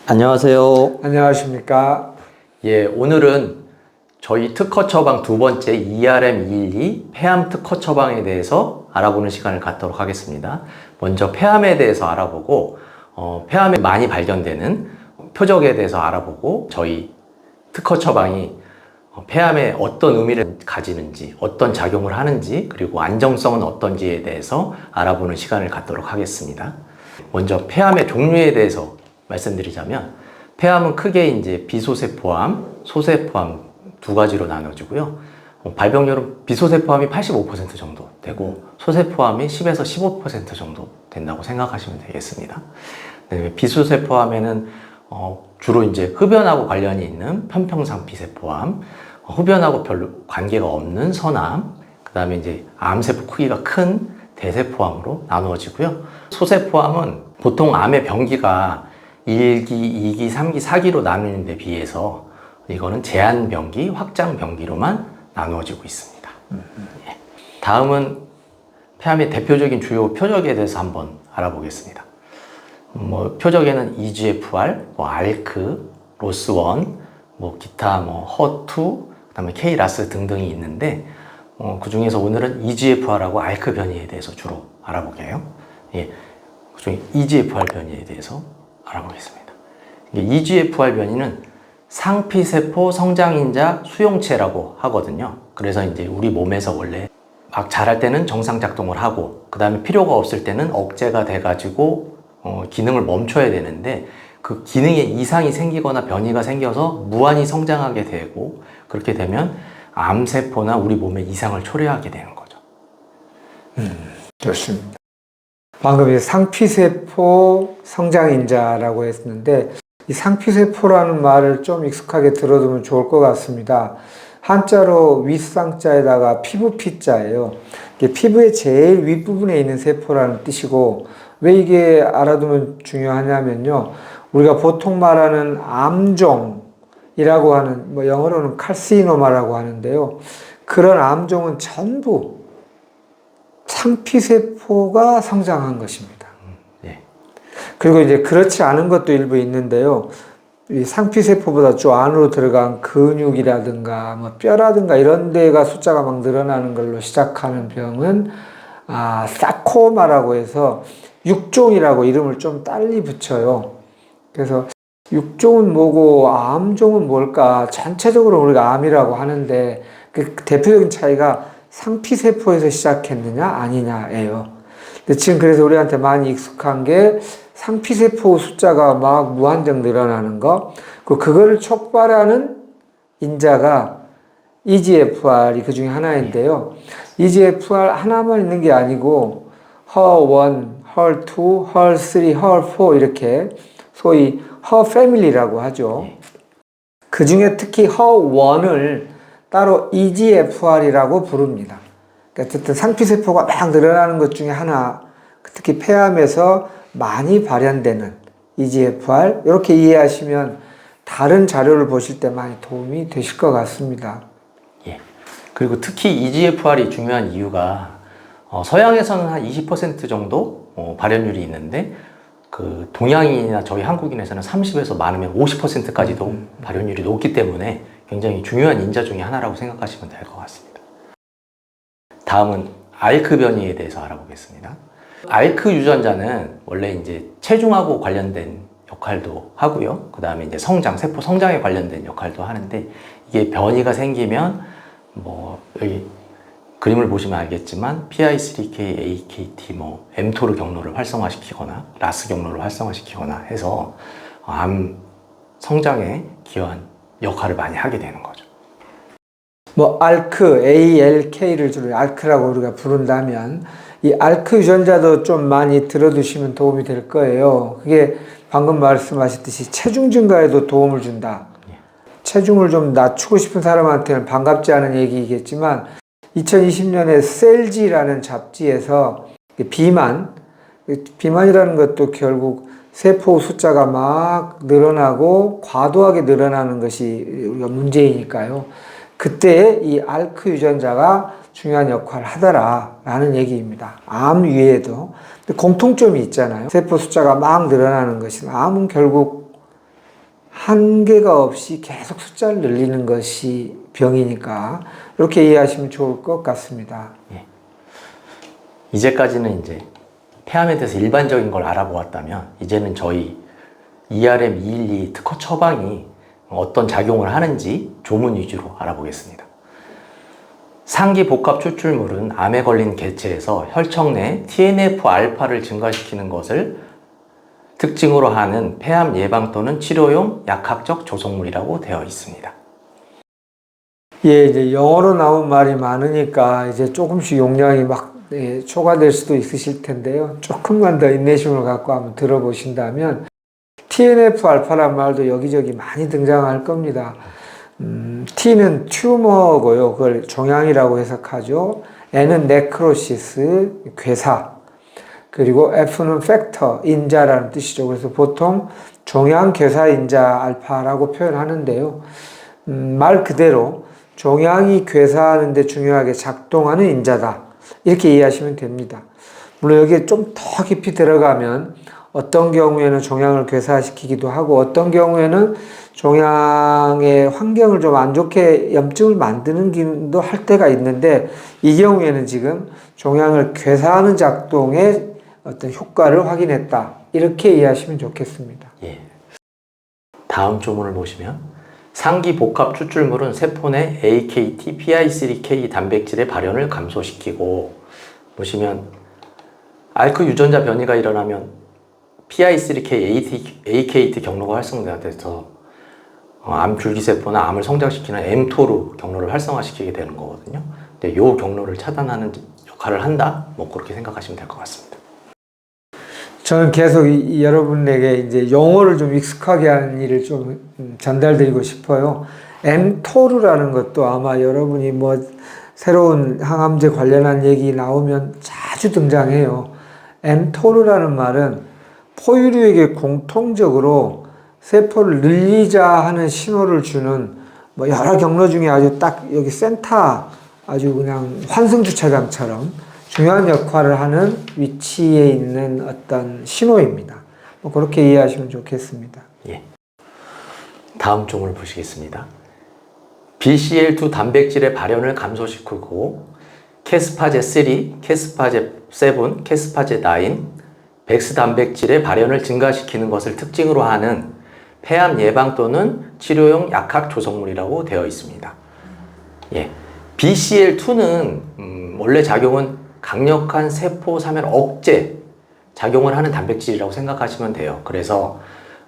안녕하세요. 안녕하십니까. 예, 오늘은 저희 특허 처방 두 번째 ERM212 폐암 특허 처방에 대해서 알아보는 시간을 갖도록 하겠습니다. 먼저 폐암에 대해서 알아보고 폐암에 많이 발견되는 표적에 대해서 알아보고 저희 특허 처방이 폐암에 어떤 의미를 가지는지, 어떤 작용을 하는지, 그리고 안정성은 어떤지에 대해서 알아보는 시간을 갖도록 하겠습니다. 먼저 폐암의 종류에 대해서 말씀드리자면, 폐암은 크게 이제 비소세포암, 소세포암 두 가지로 나눠지고요. 발병률은 비소세포암이 85% 정도 되고 소세포암이 10에서 15% 정도 된다고 생각하시면 되겠습니다. 비소세포암에는 주로 이제 흡연하고 관련이 있는 편평상 비세포암, 흡연하고 별로 관계가 없는 선암, 그 다음에 이제 암세포 크기가 큰 대세포암으로 나누어지고요. 소세포암은 보통 암의 병기가 1기, 2기, 3기, 4기로 나누는 데 비해서 이거는 제한병기, 확장병기로만 나누어지고 있습니다. 예. 다음은 폐암의 대표적인 주요 표적에 대해서 한번 알아보겠습니다. 표적에는 EGFR, ALK, 로스1, 기타 허2, 그 다음에 KRAS 등등이 있는데 그 중에서 오늘은 EGFR하고 ALK 변이에 대해서 주로 알아볼게요. 예. 그 중에 EGFR 변이에 대해서 알아보겠습니다. EGFR 변이는 상피세포 성장인자 수용체라고 하거든요. 그래서 이제 우리 몸에서 원래 막 자랄 때는 정상 작동을 하고, 그 다음에 필요가 없을 때는 억제가 돼가지고 기능을 멈춰야 되는데, 그 기능에 이상이 생기거나 변이가 생겨서 무한히 성장하게 되고, 그렇게 되면 암세포나 우리 몸에 이상을 초래하게 되는 거죠. 좋습니다. 방금 상피세포 성장인자라고 했는데, 이 상피세포라는 말을 좀 익숙하게 들어두면 좋을 것 같습니다. 한자로 윗상자에다가 피부 피자예요. 이게 피부의 제일 윗부분에 있는 세포라는 뜻이고, 왜 이게 알아두면 중요하냐면요. 우리가 보통 말하는 암종이라고 하는, 영어로는 칼시노마라고 하는데요. 그런 암종은 전부 상피세포가 성장한 것입니다. 그리고 이제 그렇지 않은 것도 일부 있는데요. 이 상피세포보다 좀 안으로 들어간 근육이라든가 뼈라든가 이런 데가 숫자가 막 늘어나는 걸로 시작하는 병은 사코마라고 해서 육종이라고 이름을 좀 딸리 붙여요. 그래서 육종은 뭐고 암종은 뭘까? 전체적으로 우리가 암이라고 하는데 그 대표적인 차이가 상피세포에서 시작했느냐 아니냐예요. 근데 지금 그래서 우리한테 많이 익숙한 게 상피세포 숫자가 막 무한정 늘어나는 거, 그거를 촉발하는 인자가 EGFR이 그 중에 하나인데요. EGFR 하나만 있는 게 아니고 HER1, HER2, HER3, HER4 이렇게 소위 HER 패밀리라고 하죠. 그 중에 특히 HER1을 따로 EGFR이라고 부릅니다. 그러니까 어쨌든 상피세포가 막 늘어나는 것 중에 하나, 특히 폐암에서 많이 발현되는 EGFR, 이렇게 이해하시면 다른 자료를 보실 때 많이 도움이 되실 것 같습니다. 예. 그리고 특히 EGFR이 중요한 이유가 서양에서는 한 20% 정도 발현율이 있는데 그 동양인이나 저희 한국인에서는 30에서 많으면 50%까지도 발현율이 높기 때문에 굉장히 중요한 인자 중에 하나라고 생각하시면 될 것 같습니다. 다음은 ALK 변이에 대해서 알아보겠습니다. ALK 유전자는 원래 이제 체중하고 관련된 역할도 하고요. 그 다음에 이제 세포 성장에 관련된 역할도 하는데, 이게 변이가 생기면 여기 그림을 보시면 알겠지만 PI3K, AKT, mTOR 경로를 활성화시키거나 라스 경로를 활성화시키거나 해서 암 성장에 기여한 역할을 많이 하게 되는 거죠. ALK, ALK를 주로 ALK라고 우리가 부른다면 이 ALK 유전자도 좀 많이 들어두시면 도움이 될 거예요. 그게 방금 말씀하셨듯이 체중 증가에도 도움을 준다. 체중을 좀 낮추고 싶은 사람한테는 반갑지 않은 얘기겠지만 2020년에 셀지라는 잡지에서 비만이라는 것도 결국 세포 숫자가 막 늘어나고 과도하게 늘어나는 것이 우리가 문제이니까요. 그때 이 ALK 유전자가 중요한 역할을 하더라라는 얘기입니다. 암 위에도 공통점이 있잖아요. 세포 숫자가 막 늘어나는 것이 암은 결국 한계가 없이 계속 숫자를 늘리는 것이 병이니까 이렇게 이해하시면 좋을 것 같습니다. 예. 이제까지는 이제 폐암에 대해서 일반적인 걸 알아보았다면 이제는 저희 ERM212 특허 처방이 어떤 작용을 하는지 조문 위주로 알아보겠습니다. 상기 복합 추출물은 암에 걸린 개체에서 혈청 내 TNF-알파를 증가시키는 것을 특징으로 하는 폐암 예방 또는 치료용 약학적 조성물이라고 되어 있습니다. 예, 이제 영어로 나온 말이 많으니까 이제 조금씩 용량이 막 초과될 수도 있으실 텐데요. 조금만 더 인내심을 갖고 한번 들어보신다면 TNF-알파란 말도 여기저기 많이 등장할 겁니다. T는 튜머고요. 그걸 종양이라고 해석하죠. N은 네크로시스, 괴사. 그리고 F는 팩터, 인자라는 뜻이죠. 그래서 보통 종양 괴사 인자 알파라고 표현하는데요. 말 그대로 종양이 괴사하는데 중요하게 작동하는 인자다. 이렇게 이해하시면 됩니다. 물론 여기에 좀 더 깊이 들어가면 어떤 경우에는 종양을 괴사시키기도 하고 어떤 경우에는 종양의 환경을 좀 안 좋게 염증을 만드는 기능도 할 때가 있는데 이 경우에는 지금 종양을 괴사하는 작동의 어떤 효과를 확인했다. 이렇게 이해하시면 좋겠습니다. 예. 다음 조문을 보시면 상기 복합 추출물은 세포 내 AKT, PI3K 단백질의 발현을 감소시키고 보시면 알크 유전자 변이가 일어나면 PI3K, AKT 경로가 활성화돼서 암 줄기세포나 암을 성장시키는 mTOR 경로를 활성화시키게 되는 거거든요. 근데 이 경로를 차단하는 역할을 한다? 뭐 그렇게 생각하시면 될 것 같습니다. 저는 계속 여러분에게 이제 용어를 좀 익숙하게 하는 일을 좀 전달드리고 싶어요. mTOR라는 것도 아마 여러분이 뭐 새로운 항암제 관련한 얘기 나오면 자주 등장해요. mTOR라는 말은 포유류에게 공통적으로 세포를 늘리자 하는 신호를 주는 뭐 여러 경로 중에 아주 딱 여기 센터 아주 그냥 환승주차장처럼 중요한 역할을 하는 위치에 있는 어떤 신호입니다. 뭐 그렇게 이해하시면 좋겠습니다. 예. 다음 조문을 보시겠습니다. BCL2 단백질의 발현을 감소시키고 캐스파제3, 캐스파제7, 캐스파제9, 백스 단백질의 발현을 증가시키는 것을 특징으로 하는 폐암 예방 또는 치료용 약학 조성물이라고 되어 있습니다. 예. BCL2는 원래 작용은 강력한 세포 사멸 억제 작용을 하는 단백질이라고 생각하시면 돼요. 그래서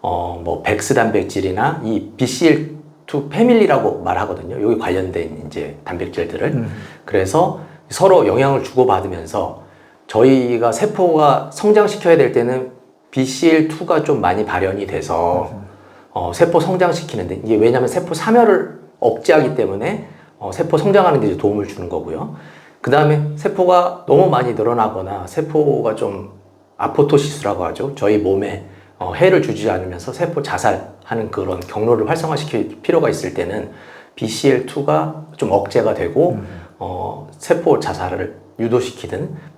뭐 백스 단백질이나 이 BCL2 패밀리라고 말하거든요. 여기 관련된 이제 단백질들을. 그래서 서로 영향을 주고받으면서 저희가 세포가 성장시켜야 될 때는 BCL2가 좀 많이 발현이 돼서 세포 성장시키는데 이게 왜냐하면 세포 사멸을 억제하기 때문에 세포 성장하는 데 도움을 주는 거고요. 그 다음에 세포가 너무 많이 늘어나거나 세포가 좀 아포토시스라고 하죠. 저희 몸에 해를 주지 않으면서 세포 자살하는 그런 경로를 활성화시킬 필요가 있을 때는 BCL2가 좀 억제가 되고 세포 자살을 유도시키든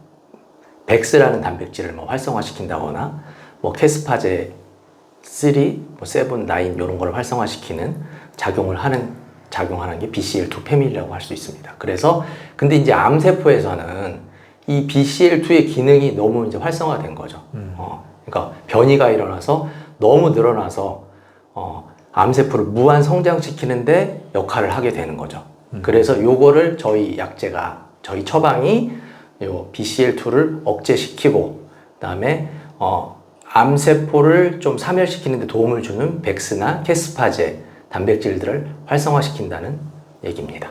백스라는 단백질을 뭐 활성화시킨다거나 뭐 캐스파제 3, 뭐 7, 9 이런 거를 활성화시키는 작용하는 게 BCL2 패밀리라고 할 수 있습니다. 그래서 근데 이제 암세포에서는 이 BCL2의 기능이 너무 이제 활성화된 거죠. 그러니까 변이가 일어나서 너무 늘어나서 암세포를 무한 성장시키는데 역할을 하게 되는 거죠. 그래서 요거를 저희 처방이 요 BCL2를 억제시키고 그다음에 암세포를 좀 사멸시키는 데 도움을 주는 백스나 캐스파제 단백질들을 활성화시킨다는 얘기입니다.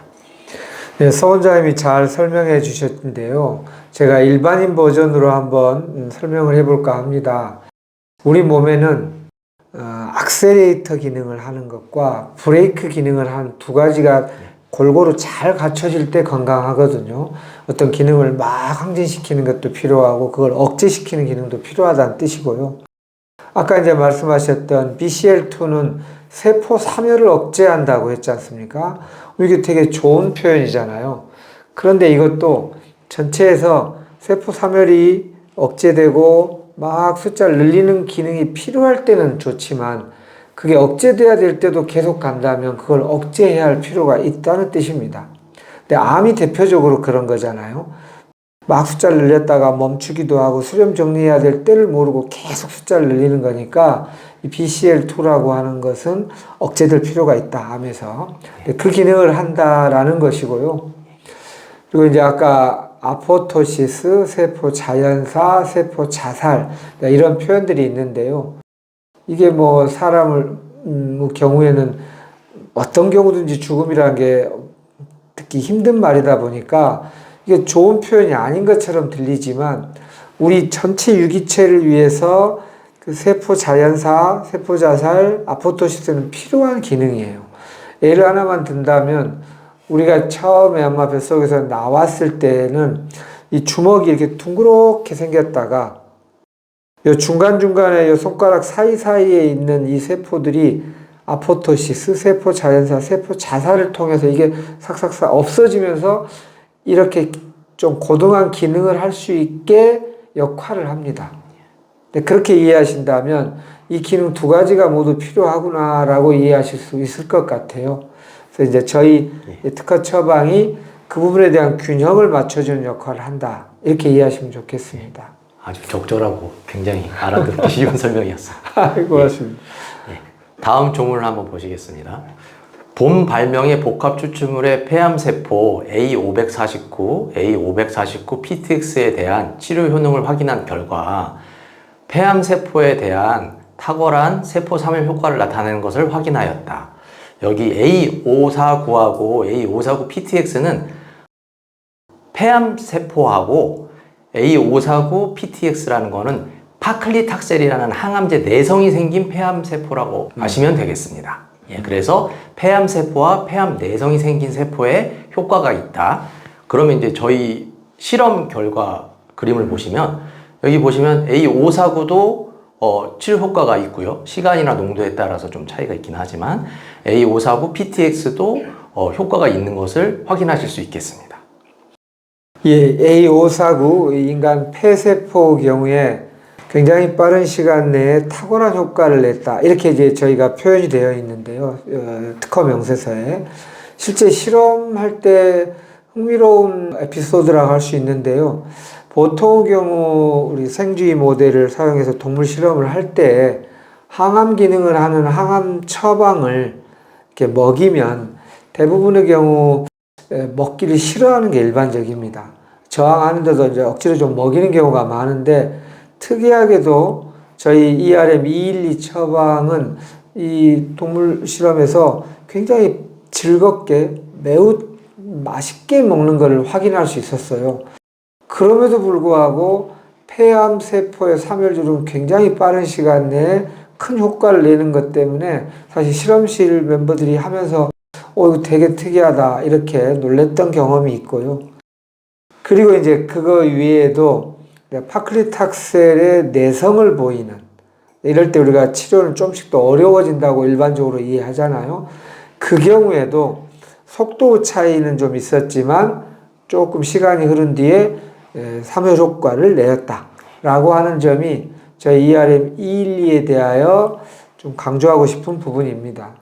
네, 서 원장님이 잘 설명해 주셨는데요. 제가 일반인 버전으로 한번 설명을 해볼까 합니다. 우리 몸에는 악셀레이터 기능을 하는 것과 브레이크 기능을 한 두 가지가 골고루 잘 갖춰질 때 건강하거든요. 어떤 기능을 막 항진시키는 것도 필요하고 그걸 억제시키는 기능도 필요하다는 뜻이고요. 아까 이제 말씀하셨던 BCL2는 세포 사멸을 억제한다고 했지 않습니까? 이게 되게 좋은 표현이잖아요. 그런데 이것도 전체에서 세포 사멸이 억제되고 막 숫자를 늘리는 기능이 필요할 때는 좋지만 그게 억제돼야 될 때도 계속 간다면 그걸 억제해야 할 필요가 있다는 뜻입니다. 근데 암이 대표적으로 그런 거잖아요. 막 숫자를 늘렸다가 멈추기도 하고 수렴 정리해야 될 때를 모르고 계속 숫자를 늘리는 거니까 이 BCL2라고 하는 것은 억제될 필요가 있다, 암에서. 그 기능을 한다라는 것이고요. 그리고 이제 아까 아포토시스, 세포 자연사, 세포 자살 이런 표현들이 있는데요. 이게 뭐 사람을 경우에는 어떤 경우든지 죽음이라는 게 듣기 힘든 말이다 보니까 이게 좋은 표현이 아닌 것처럼 들리지만 우리 전체 유기체를 위해서 그 세포 자연사, 세포 자살, 아포토시스는 필요한 기능이에요. 예를 하나만 든다면 우리가 처음에 엄마 뱃속에서 나왔을 때는 이 주먹이 이렇게 둥그렇게 생겼다가 요 중간중간에 요 손가락 사이사이에 있는 이 세포들이 아포토시스, 세포 자연사, 세포 자살을 통해서 이게 삭삭삭 없어지면서 이렇게 좀 고등한 기능을 할 수 있게 역할을 합니다. 그렇게 이해하신다면 이 기능 두 가지가 모두 필요하구나라고 이해하실 수 있을 것 같아요. 그래서 이제 저희 특허 처방이 그 부분에 대한 균형을 맞춰주는 역할을 한다. 이렇게 이해하시면 좋겠습니다. 아주 적절하고 굉장히 알아듣기 쉬운 설명이었습니다. 고맙습니다. 다음 조문을 한번 보시겠습니다. 본 발명의 복합 추출물의 폐암세포 A549, A549 PTX에 대한 치료 효능을 확인한 결과 폐암세포에 대한 탁월한 세포 사멸 효과를 나타내는 것을 확인하였다. 여기 A549하고 A549 PTX는 폐암세포하고 A549 PTX라는 거는 파클리탁셀이라는 항암제 내성이 생긴 폐암세포라고 아시면 되겠습니다. 그래서 폐암세포와 폐암 내성이 생긴 세포에 효과가 있다. 그러면 이제 저희 실험 결과 그림을 보시면 여기 보시면 A549도 치료 효과가 있고요. 시간이나 농도에 따라서 좀 차이가 있긴 하지만 A549 PTX도 효과가 있는 것을 확인하실 수 있겠습니다. 예, A549 인간 폐세포 경우에 굉장히 빠른 시간 내에 탁월한 효과를 냈다. 이렇게 이제 저희가 표현이 되어 있는데요. 특허 명세서에. 실제 실험할 때 흥미로운 에피소드라고 할 수 있는데요. 보통 경우 우리 생쥐 모델을 사용해서 동물 실험을 할 때 항암 기능을 하는 항암 처방을 이렇게 먹이면 대부분의 경우 먹기를 싫어하는 게 일반적입니다. 저항하는데도 이제 억지로 좀 먹이는 경우가 많은데 특이하게도 저희 ERM212 처방은 이 동물 실험에서 굉장히 즐겁게 매우 맛있게 먹는 것을 확인할 수 있었어요. 그럼에도 불구하고 폐암 세포의 사멸률은 굉장히 빠른 시간 내에 큰 효과를 내는 것 때문에 사실 실험실 멤버들이 하면서 이거 되게 특이하다 이렇게 놀랬던 경험이 있고요. 그리고 이제 그거 위에도 파클리탁셀의 내성을 보이는, 이럴 때 우리가 치료는 좀씩 더 어려워진다고 일반적으로 이해하잖아요. 그 경우에도 속도 차이는 좀 있었지만 조금 시간이 흐른 뒤에 사멸 효과를 내었다 라고 하는 점이 저희 ERM212에 대하여 좀 강조하고 싶은 부분입니다.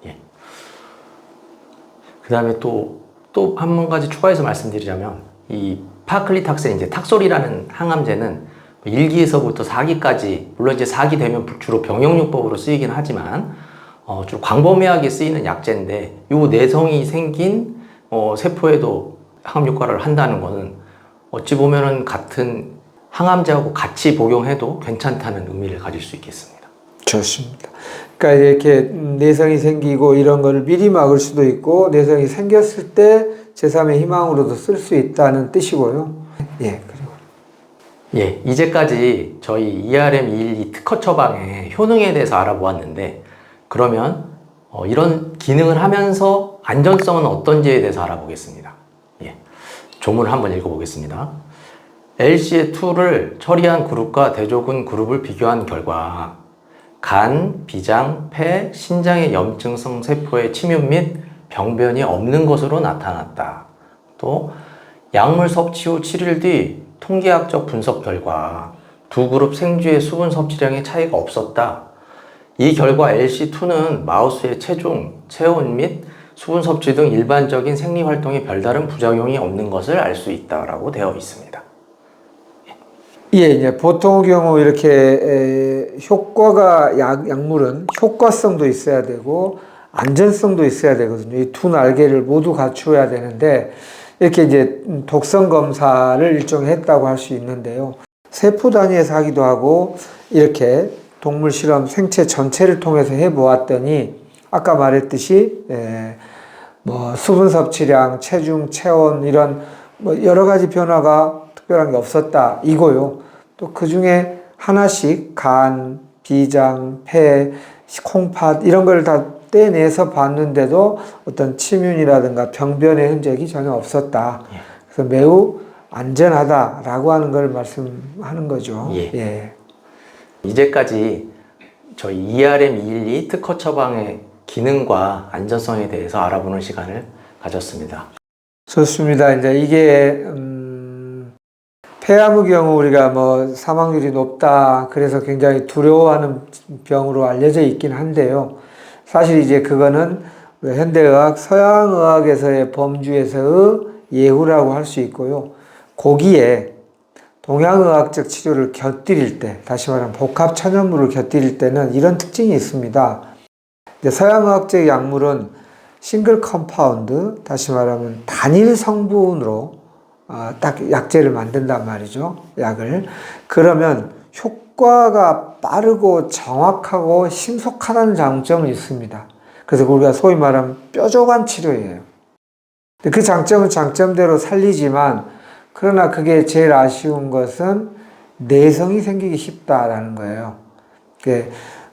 예. 그 다음에 또 한 가지 추가해서 말씀드리자면 이 파클리탁셀, 이제 탁솔이라는 항암제는 1기에서부터 4기까지, 물론 이제 4기 되면 주로 병용요법으로 쓰이긴 하지만 주로 광범위하게 쓰이는 약제인데 요 내성이 생긴 세포에도 항암 효과를 한다는 것은 어찌 보면은 같은 항암제하고 같이 복용해도 괜찮다는 의미를 가질 수 있겠습니다. 좋습니다. 그러니까 이렇게 내성이 생기고 이런 거를 미리 막을 수도 있고 내성이 생겼을 때 제3의 희망으로도 쓸 수 있다는 뜻이고요. 예, 그리고 예, 이제까지 저희 ERM212 특허 처방의 효능에 대해서 알아보았는데 그러면 이런 기능을 하면서 안전성은 어떤지에 대해서 알아보겠습니다. 예, 조문을 한번 읽어보겠습니다. LCA2를 처리한 그룹과 대조군 그룹을 비교한 결과 간, 비장, 폐, 신장의 염증성 세포의 침윤 및 병변이 없는 것으로 나타났다. 또 약물 섭취 후 7일 뒤 통계학적 분석 결과 두 그룹 생쥐의 수분 섭취량의 차이가 없었다. 이 결과 LC2는 마우스의 체중, 체온 및 수분 섭취 등 일반적인 생리 활동에 별다른 부작용이 없는 것을 알 수 있다라고 되어 있습니다. 예, 이제 보통의 경우 이렇게 효과가 약물은 효과성도 있어야 되고 안전성도 있어야 되거든요. 이 두 날개를 모두 갖추어야 되는데 이렇게 이제 독성 검사를 일종의 했다고 할 수 있는데요. 세포 단위에서 하기도 하고 이렇게 동물 실험 생체 전체를 통해서 해보았더니 아까 말했듯이 뭐 수분 섭취량, 체중, 체온 이런 뭐 여러 가지 변화가 특별한 게 없었다 이거요. 또 그 중에 하나씩 간, 비장, 폐, 콩팥 이런 걸 다 떼내서 봤는데도 어떤 침윤이라든가 병변의 흔적이 전혀 없었다. 그래서 매우 안전하다라고 하는 걸 말씀하는 거죠. 예. 예. 이제까지 저희 ERM212 특허 처방의 기능과 안전성에 대해서 알아보는 시간을 가졌습니다. 좋습니다. 이제 이게 폐암의 경우 우리가 뭐 사망률이 높다 그래서 굉장히 두려워하는 병으로 알려져 있긴 한데요. 사실 이제 그거는 현대의학, 서양의학에서의 범주에서의 예후라고 할 수 있고요. 거기에 동양의학적 치료를 곁들일 때, 다시 말하면 복합 천연물을 곁들일 때는 이런 특징이 있습니다. 서양의학적 약물은 싱글 컴파운드, 다시 말하면 단일 성분으로 딱 약제를 만든단 말이죠. 약을. 그러면 효과가 빠르고 정확하고 신속하다는 장점이 있습니다. 그래서 우리가 소위 말하면 뾰족한 치료예요. 그 장점은 장점대로 살리지만 그러나 그게 제일 아쉬운 것은 내성이 생기기 쉽다라는 거예요.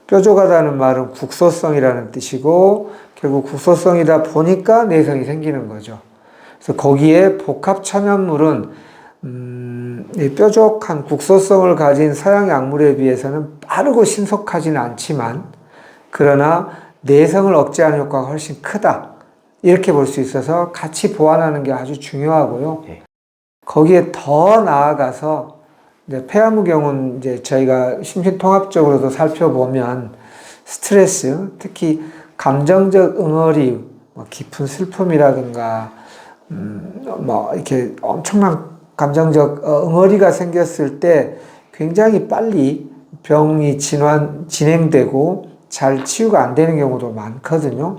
뾰족하다는 말은 국소성이라는 뜻이고 결국 국소성이다 보니까 내성이 생기는 거죠. 그래서 거기에 복합 천연물은 뾰족한 국소성을 가진 서양 약물에 비해서는 빠르고 신속하지는 않지만 그러나 내성을 억제하는 효과가 훨씬 크다. 이렇게 볼 수 있어서 같이 보완하는 게 아주 중요하고요. 거기에 더 나아가서 이제 폐암의 경우는 이제 저희가 심신통합적으로도 살펴보면 스트레스, 특히 감정적 응어리, 뭐 깊은 슬픔이라든가 뭐 이렇게 엄청난 감정적 응어리가 생겼을 때 굉장히 빨리 병이 진행되고 잘 치유가 안 되는 경우도 많거든요.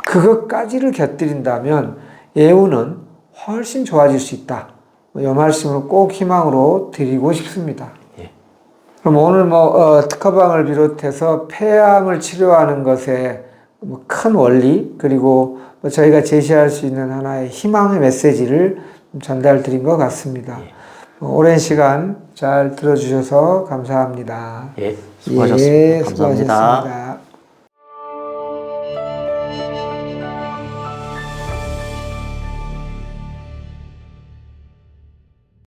그것까지를 곁들인다면 예후는 훨씬 좋아질 수 있다. 이 말씀을 꼭 희망으로 드리고 싶습니다. 예. 그럼 오늘 특허방을 비롯해서 폐암을 치료하는 것에 큰 원리 그리고 저희가 제시할 수 있는 하나의 희망의 메시지를 전달 드린 것 같습니다. 예. 오랜 시간 잘 들어주셔서 감사합니다. 예, 수고하셨습니다. 예, 감사합니다. 수고하셨습니다.